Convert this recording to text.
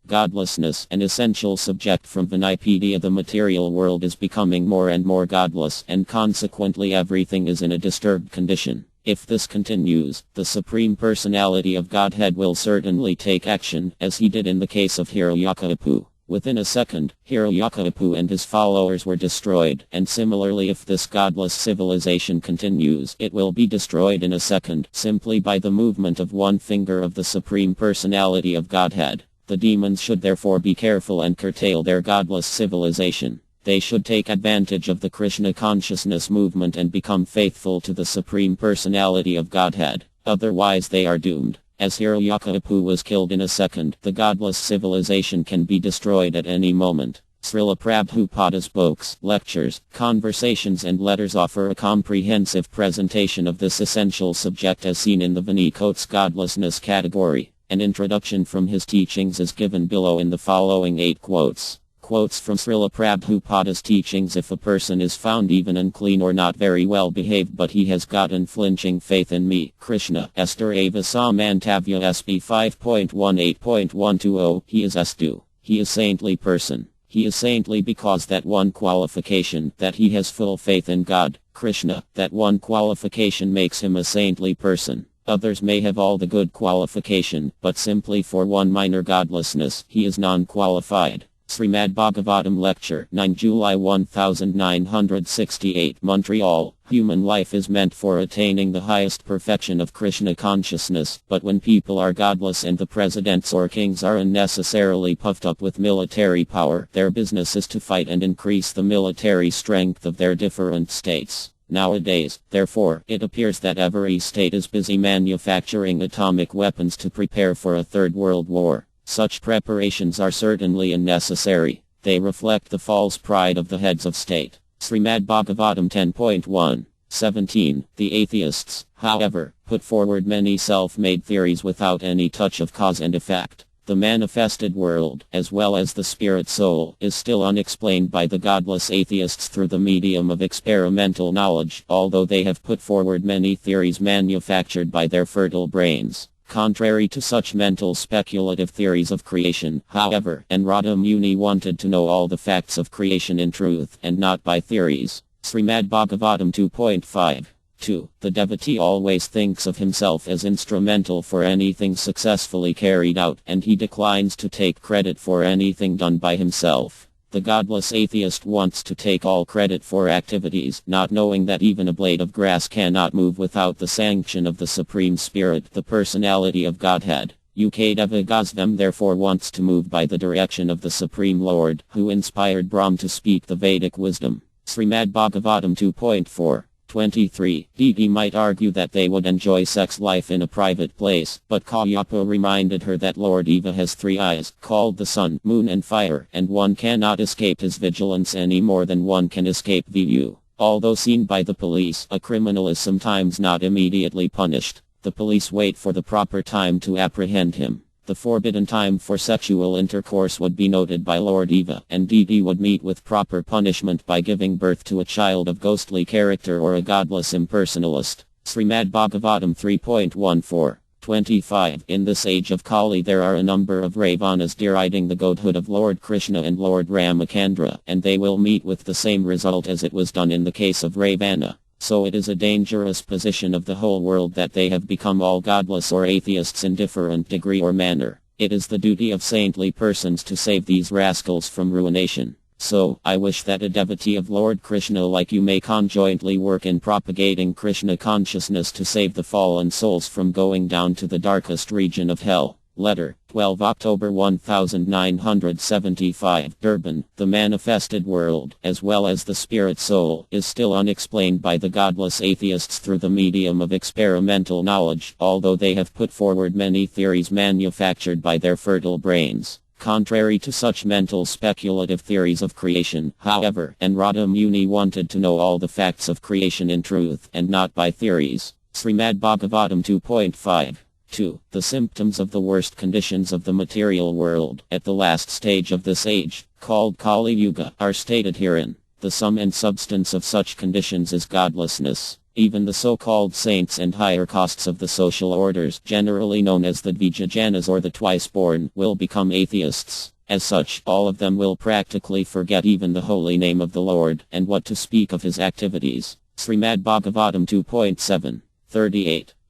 Godlessness, an essential subject from Vinipedia. The material world is becoming more and more godless, and consequently everything is in a disturbed condition. If this continues, the Supreme Personality of Godhead will certainly take action, as he did in the case of Hiroyakapu. Within a second, Hiroyakapu and his followers were destroyed, and similarly if this godless civilization continues, it will be destroyed in a second, simply by the movement of one finger of the Supreme Personality of Godhead. The demons should therefore be careful and curtail their godless civilization. They should take advantage of the Krishna consciousness movement and become faithful to the Supreme Personality of Godhead. Otherwise they are doomed. As Hiroyakapu was killed in a second, the godless civilization can be destroyed at any moment. Srila Prabhupada's books, lectures, conversations and letters offer a comprehensive presentation of this essential subject as seen in the Vinikote's Godlessness category. An introduction from his teachings is given below in the following 8 quotes. Quotes from Srila Prabhupada's teachings: if a person is found even unclean or not very well behaved but he has got unflinching faith in me, Krishna, Esther Ava Samantavya SP 5.18.120, he is Astu. He is saintly person. He is saintly because that one qualification, that he has full faith in God, Krishna, that one qualification makes him a saintly person. Others may have all the good qualification, but simply for one minor godlessness, he is non-qualified. Srimad Bhagavatam Lecture 9 July 1968 Montreal. Human life is meant for attaining the highest perfection of Krishna consciousness, but when people are godless and the presidents or kings are unnecessarily puffed up with military power, their business is to fight and increase the military strength of their different states. Nowadays, therefore, it appears that every state is busy manufacturing atomic weapons to prepare for a third world war. Such preparations are certainly unnecessary. They reflect the false pride of the heads of state. Srimad Bhagavatam 10.1:17. The atheists, however, put forward many self-made theories without any touch of cause and effect. The manifested world, as well as the spirit soul, is still unexplained by the godless atheists through the medium of experimental knowledge, although they have put forward many theories manufactured by their fertile brains. Contrary to such mental speculative theories of creation, however, Narada Muni wanted to know all the facts of creation in truth, and not by theories. Srimad Bhagavatam 2.5:2. The devotee always thinks of himself as instrumental for anything successfully carried out, and he declines to take credit for anything done by himself. The godless atheist wants to take all credit for activities, not knowing that even a blade of grass cannot move without the sanction of the Supreme Spirit, the Personality of Godhead. Ukadeva Gosvam therefore wants to move by the direction of the Supreme Lord, who inspired Brahm to speak the Vedic wisdom. Srimad Bhagavatam 2.4:23. Didi might argue that they would enjoy sex life in a private place, but Kalyapa reminded her that Lord Eva has 3 eyes, called the sun, moon and fire, and one cannot escape his vigilance any more than one can escape VU. Although seen by the police, a criminal is sometimes not immediately punished. The police wait for the proper time to apprehend him. The forbidden time for sexual intercourse would be noted by Lord Eva, and Didi would meet with proper punishment by giving birth to a child of ghostly character or a godless impersonalist. Srimad Bhagavatam 3.14:25. In this age of Kali there are a number of Ravanas deriding the godhood of Lord Krishna and Lord Ramacandra, and they will meet with the same result as it was done in the case of Ravana. So it is a dangerous position of the whole world that they have become all godless or atheists in different degree or manner. It is the duty of saintly persons to save these rascals from ruination. So, I wish that a devotee of Lord Krishna like you may conjointly work in propagating Krishna consciousness to save the fallen souls from going down to the darkest region of hell. Letter, 12 October 1975, Durban. The manifested world, as well as the spirit soul, is still unexplained by the godless atheists through the medium of experimental knowledge, although they have put forward many theories manufactured by their fertile brains. Contrary to such mental speculative theories of creation, however, Narada Muni wanted to know all the facts of creation in truth, and not by theories. Srimad Bhagavatam 2.5:2. The symptoms of the worst conditions of the material world, at the last stage of this age, called Kali Yuga, are stated herein. The sum and substance of such conditions is godlessness. Even the so-called saints and higher castes of the social orders, generally known as the Dvijajanas or the twice-born, will become atheists. As such, all of them will practically forget even the holy name of the Lord, and what to speak of his activities. Srimad Bhagavatam 2.7. 38.